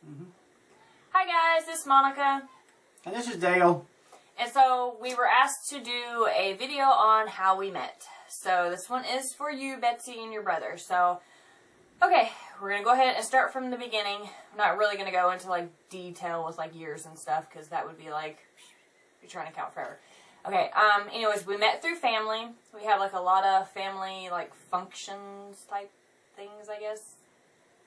Mm-hmm. Hi guys, this is Monica. And this is Dale. And so we were asked to do a video on how we met. So this one is for you, Betsy, and your brother. So, okay, we're going to go ahead and start from the beginning. I'm not really going to go into like detail with like years and stuff because that would be like, you're trying to count forever. Okay, anyways, we met through family. We had like a lot of family like functions type things, I guess.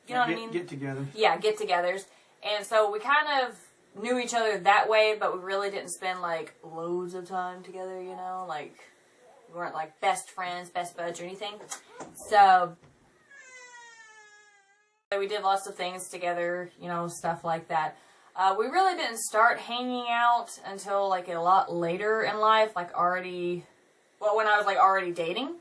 You know what I mean? Get-togethers. Yeah, get-togethers. And so we kind of knew each other that way, but we really didn't spend like loads of time together, you know? Like, we weren't like best friends, best buds or anything. So we did lots of things together, you know, stuff like that. We really didn't start hanging out until like a lot later in life, like already, well, when I was like already dating.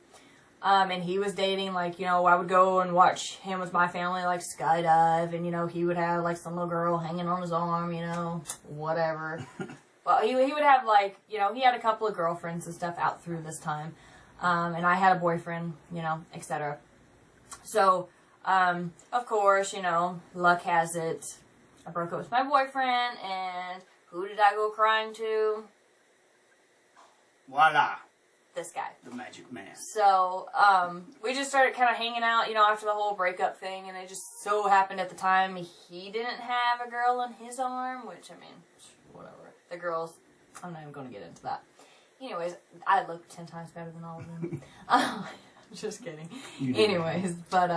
And he was dating, like, you know, I would go and watch him with my family, like, skydive, and, you know, he would have, like, some little girl hanging on his arm, you know, whatever. Well, he would have, like, you know, he had a couple of girlfriends and stuff out through this time, and I had a boyfriend, you know, etc. So, of course, you know, luck has it, I broke up with my boyfriend, and who did I go crying to? Voila. This guy. The magic man. So, we just started kind of hanging out, you know, after the whole breakup thing, and it just so happened at the time he didn't have a girl in his arm, which, I mean, whatever. The girls, I'm not even going to get into that. Anyways, I look 10 times better than all of them. Just kidding. Anyways, but,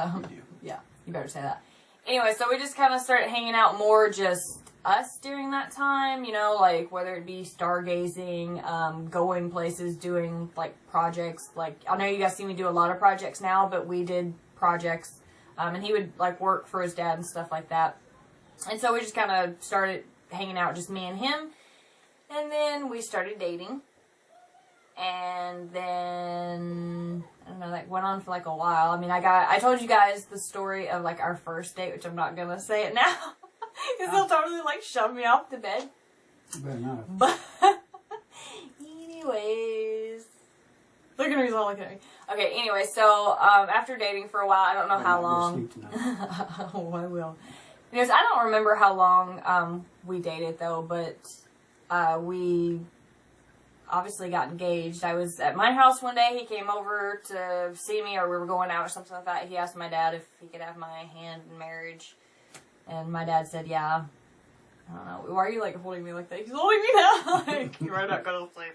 yeah, you better say that. Anyway, so we just kind of started hanging out more just us during that time, you know, like whether it be stargazing, going places, doing like projects. Like, I know you guys see me do a lot of projects now, but we did projects, and he would like work for his dad and stuff like that. And so we just kind of started hanging out, just me and him, and then we started dating, and then I don't know, that went on for like a while. I mean, I told you guys the story of like our first date, which I'm not gonna say it now. Because he'll totally, like, shove me off the bed. Better not. But, anyways. Look at her, he's all looking at me. Okay, anyway, so, after dating for a while, I don't know how long. Oh, I will. Anyways, I don't remember how long, we dated, though, but, we obviously got engaged. I was at my house one day, he came over to see me, or we were going out or something like that. He asked my dad if he could have my hand in marriage. And my dad said, yeah. I don't know. Why are you, like, holding me like that? He's holding me now. Like, you're right, not going to sleep.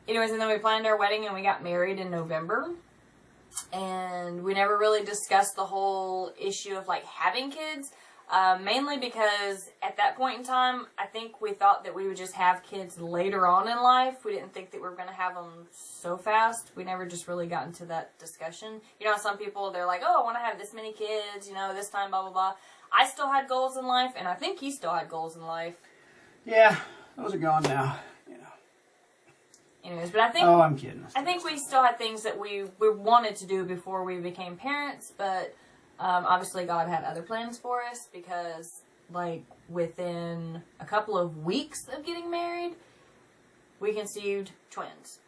Anyways, and then we planned our wedding and we got married in November. And we never really discussed the whole issue of, like, having kids. Mainly because at that point in time, I think we thought that we would just have kids later on in life. We didn't think that we were going to have them so fast. We never just really got into that discussion. You know, some people, they're like, oh, I want to have this many kids, you know, this time, blah, blah, blah. I still had goals in life, and I think he still had goals in life. Yeah, those are gone now, you know. Anyways, but I think... Oh, I'm kidding. I think we still had things that we wanted to do before we became parents, but... obviously God had other plans for us because, like, within a couple of weeks of getting married, we conceived twins.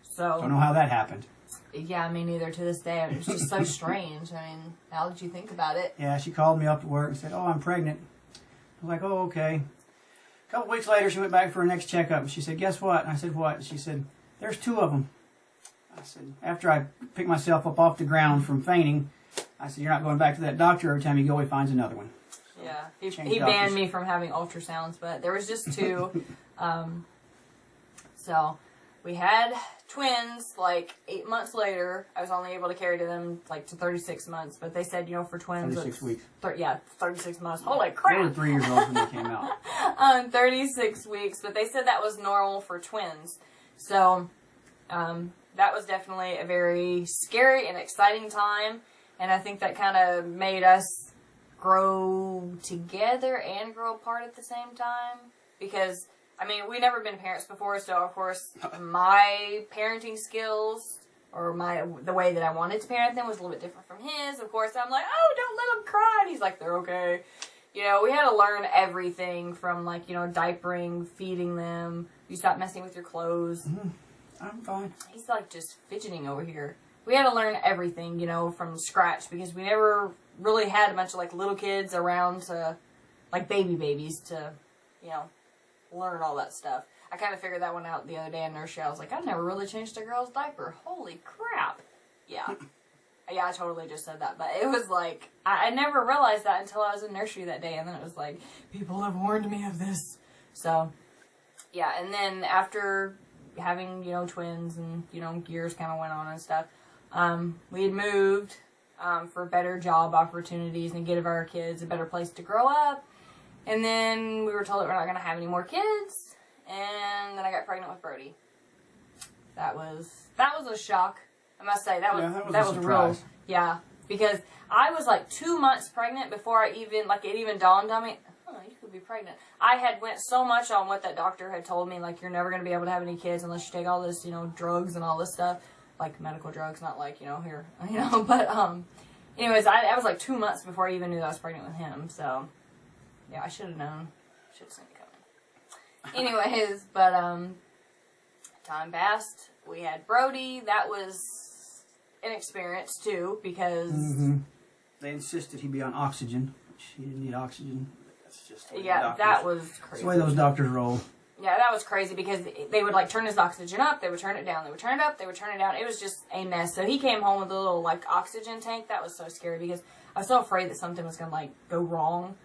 So... Don't know how that happened. Yeah, me neither to this day. It's just so strange. I mean, now that you think about it. Yeah, she called me up to work and said, oh, I'm pregnant. I was like, oh, okay. A couple weeks later, she went back for her next checkup. And she said, guess what? And I said, what? And she said, there's 2 of them. I said, after I picked myself up off the ground from fainting, I said, you're not going back to that doctor. Every time you go, he finds another one. Yeah, he banned me from having ultrasounds, but there was just 2. So we had twins, like, 8 months later. I was only able to carry to them, like, to 36 months. But they said, you know, for twins... 36 weeks. 36 months. Holy crap! They were 3 years old when they came out. 36 weeks. But they said that was normal for twins. So, that was definitely a very scary and exciting time. And I think that kind of made us grow together and grow apart at the same time. Because, I mean, we'd never been parents before, so of course my parenting skills, or the way that I wanted to parent them was a little bit different from his. Of course, I'm like, oh, don't let them cry. And he's like, they're okay. You know, we had to learn everything from, like, you know, diapering, feeding them. You stop messing with your clothes. I'm fine. He's, like, just fidgeting over here. We had to learn everything, you know, from scratch because we never really had a bunch of like little kids around to, like babies to, you know, learn all that stuff. I kind of figured that one out the other day in nursery. I was like, I've never really changed a girl's diaper. Holy crap. Yeah. Yeah, I totally just said that. But it was like, I never realized that until I was in nursery that day. And then it was like, people have warned me of this. So, yeah. And then after having, you know, twins and, you know, years kind of went on and stuff, we had moved for better job opportunities and give our kids a better place to grow up. And then we were told that we're not going to have any more kids. And then I got pregnant with Brody. That was a shock. I must say that was real. Yeah, because I was like 2 months pregnant before I even it even dawned on me. Oh, you could be pregnant. I had went so much on what that doctor had told me, like you're never going to be able to have any kids unless you take all this, you know, drugs and all this stuff, like medical drugs, not like, you know, here, you know. But anyways, I was like 2 months before I even knew that I was pregnant with him. So yeah, I should have known. Should have seen it coming. Anyways, but time passed. We had Brody. That was an experience too because they insisted he be on oxygen, which he didn't need oxygen. That's just that was crazy. That's the way those doctors roll. Yeah, that was crazy because they would like turn his oxygen up, they would turn it down, they would turn it up, they would turn it down. It was just a mess. So he came home with a little like oxygen tank. That was so scary because I was so afraid that something was gonna like go wrong.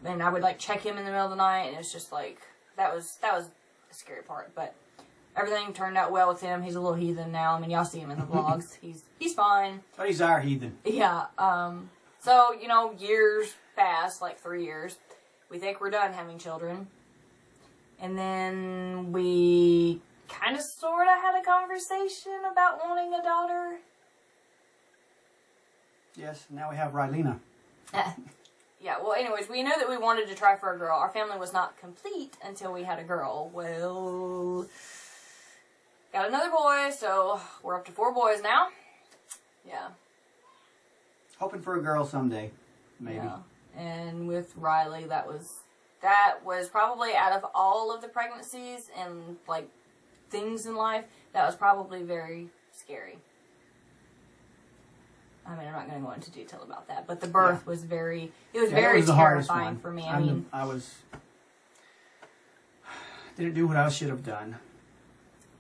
And I would like check him in the middle of the night, and it's just like that was the scary part. But everything turned out well with him. He's a little heathen now. I mean, y'all see him in the vlogs. He's fine. But he's our heathen. Yeah. So you know, years passed, like 3 years. We think we're done having children. And then we kind of sort of had a conversation about wanting a daughter. Yes, now we have Rylena. Yeah, well, anyways, we know that we wanted to try for a girl. Our family was not complete until we had a girl. Well, got another boy, so we're up to 4 boys now. Yeah. Hoping for a girl someday, maybe. Yeah. And with Riley, that was probably out of all of the pregnancies and like things in life, that was probably very scary. I mean, I'm not going to go into detail about that, but the birth was very terrifying for me. I didn't do what I should have done.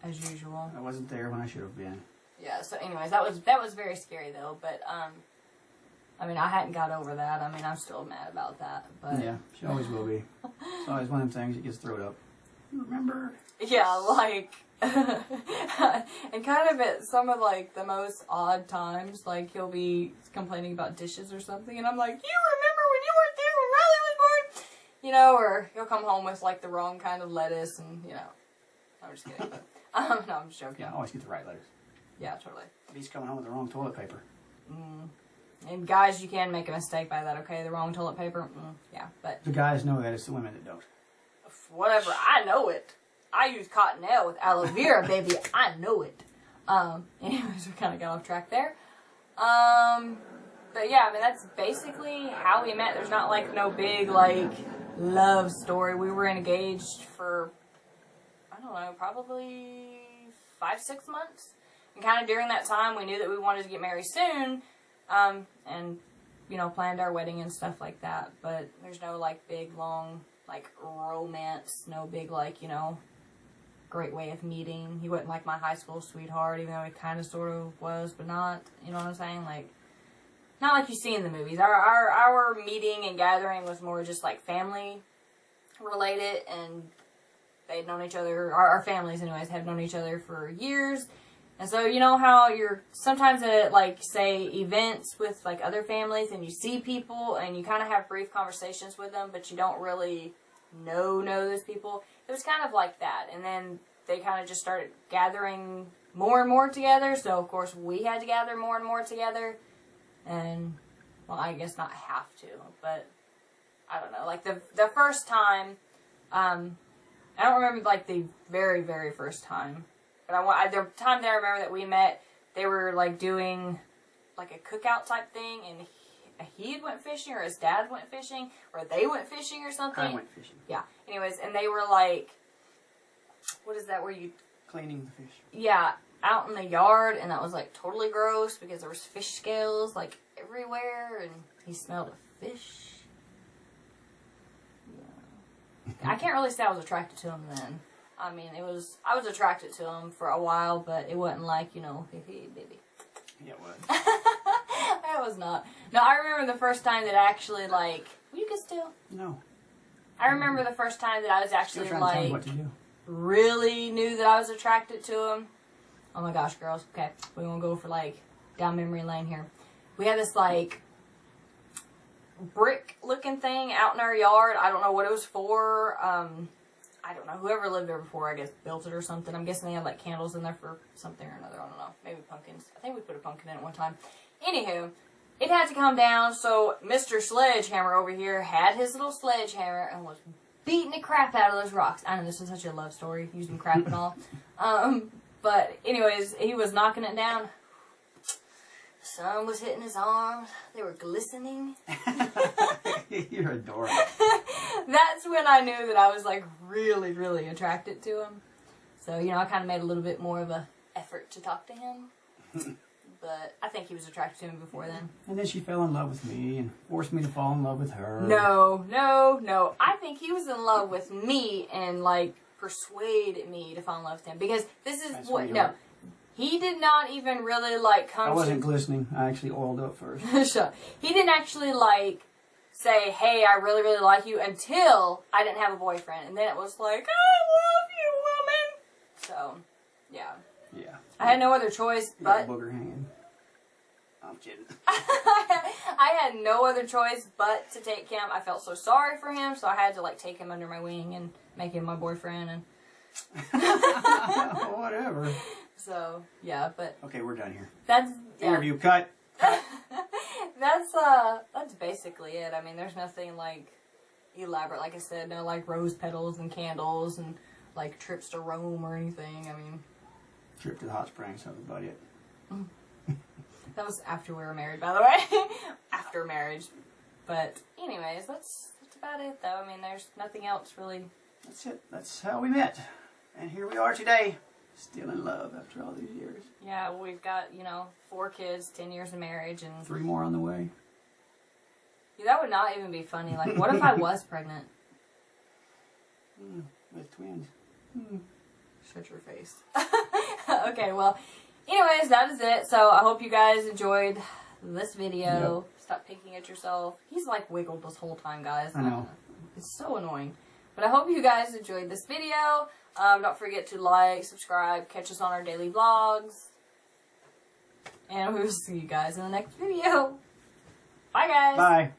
As usual. I wasn't there when I should have been. Yeah, so anyways, that was very scary though, but I mean, I hadn't got over that. I mean, I'm still mad about that, but yeah, she always will be. It's always one of them things that gets thrown up. Remember? Yeah, like and kind of at some of like the most odd times, like he'll be complaining about dishes or something, and I'm like, you remember when you weren't there when Riley was born? You know, or he'll come home with like the wrong kind of lettuce, and you know, I'm just kidding. But, no, I'm just joking. Yeah, I always get the right lettuce. Yeah, totally. But he's coming home with the wrong toilet paper. And guys, you can make a mistake by that, okay? The wrong toilet paper, yeah, but the guys know that, it's the women that don't. Whatever, I know it. I use Cottonelle with aloe vera, baby. I know it. Anyways, we kind of got off track there. But yeah, I mean, that's basically how we met. There's not like no big like love story. We were engaged for, I don't know, probably 5-6 months. And kind of during that time, we knew that we wanted to get married soon. And, you know, planned our wedding and stuff like that. But there's no like big, long, like romance. No big, like, you know, great way of meeting. He wasn't like my high school sweetheart, even though he kind of sort of was, but not, you know what I'm saying? Like, not like you see in the movies. Our meeting and gathering was more just like family related, and they'd known each other, our families anyways, had known each other for years. And so, you know how you're sometimes at, like, say, events with, like, other families, and you see people, and you kind of have brief conversations with them, but you don't really know those people. It was kind of like that. And then they kind of just started gathering more and more together, so, of course, we had to gather more and more together. And, well, I guess not have to, but, I don't know. Like, the first time, I don't remember, like, the very, very first time. But the time that I remember that we met, they were like doing like a cookout type thing, and he had went fishing, or his dad went fishing, or they went fishing or something. I went fishing. Yeah. Anyways, and they were like, what is that where you... Cleaning the fish. Yeah. out in the yard, and that was like totally gross because there was fish scales like everywhere, and he smelled a fish. Yeah. I can't really say I was attracted to him then. I mean, I was attracted to him for a while, but it wasn't like, you know, hey, baby. Yeah, it was. I was not. No, I remember the first time that I actually, like, you can still. No. I remember the first time that I was actually, Still trying to tell me like, what to do. really knew that I was attracted to him. Oh my gosh, girls. Okay, we want to go for, like, down memory lane here. We had this, like, brick-looking thing out in our yard. I don't know what it was for. I don't know. Whoever lived there before, I guess, built it or something. I'm guessing they had, like, candles in there for something or another. I don't know. Maybe pumpkins. I think we put a pumpkin in it one time. Anywho, it had to come down, so Mr. Sledgehammer over here had his little sledgehammer and was beating the crap out of those rocks. I know this is such a love story, using crap and all. But anyways, he was knocking it down. The sun was hitting his arms. They were glistening. You're adorable. That's when I knew that I was, like, really, really attracted to him. So, you know, I kind of made a little bit more of a effort to talk to him. But I think he was attracted to me before then. And then she fell in love with me and forced me to fall in love with her. No, no, no. I think he was in love with me and, like, persuaded me to fall in love with him. Because this is That's what, weird. no. He did not even really, like, come to... I wasn't glistening. I actually oiled up first. Shut. He didn't actually, like, say, hey, I really, really like you until I didn't have a boyfriend. And then it was like, I love you, woman. So, yeah. Yeah. I had no other choice You but... got a booger hanging. I'm kidding. I had no other choice but to take him. I felt so sorry for him, so I had to, like, take him under my wing and make him my boyfriend. And Whatever. so, yeah, but... Okay, we're done here. That's... Yeah. Interview cut. That's basically it. I mean, there's nothing, like, elaborate. Like I said, no, like, rose petals and candles and, like, trips to Rome or anything. I mean... Trip to the hot springs, that was about it. That was after we were married, by the way. After marriage. But, anyways, that's about it, though. I mean, there's nothing else, really. That's it. That's how we met. And here we are today. Still in love after all these years. Yeah, we've got, 4 kids, 10 years of marriage, and... 3 more on the way. Yeah, that would not even be funny. Like, what if I was pregnant? With twins. Shut your face. Okay, well, anyways, that is it. So, I hope you guys enjoyed this video. Yep. Stop picking at yourself. He's, like, wiggled this whole time, guys. I know. It's so annoying. But I hope you guys enjoyed this video. Don't forget to like, subscribe, catch us on our daily vlogs. And we will see you guys in the next video. Bye, guys. Bye.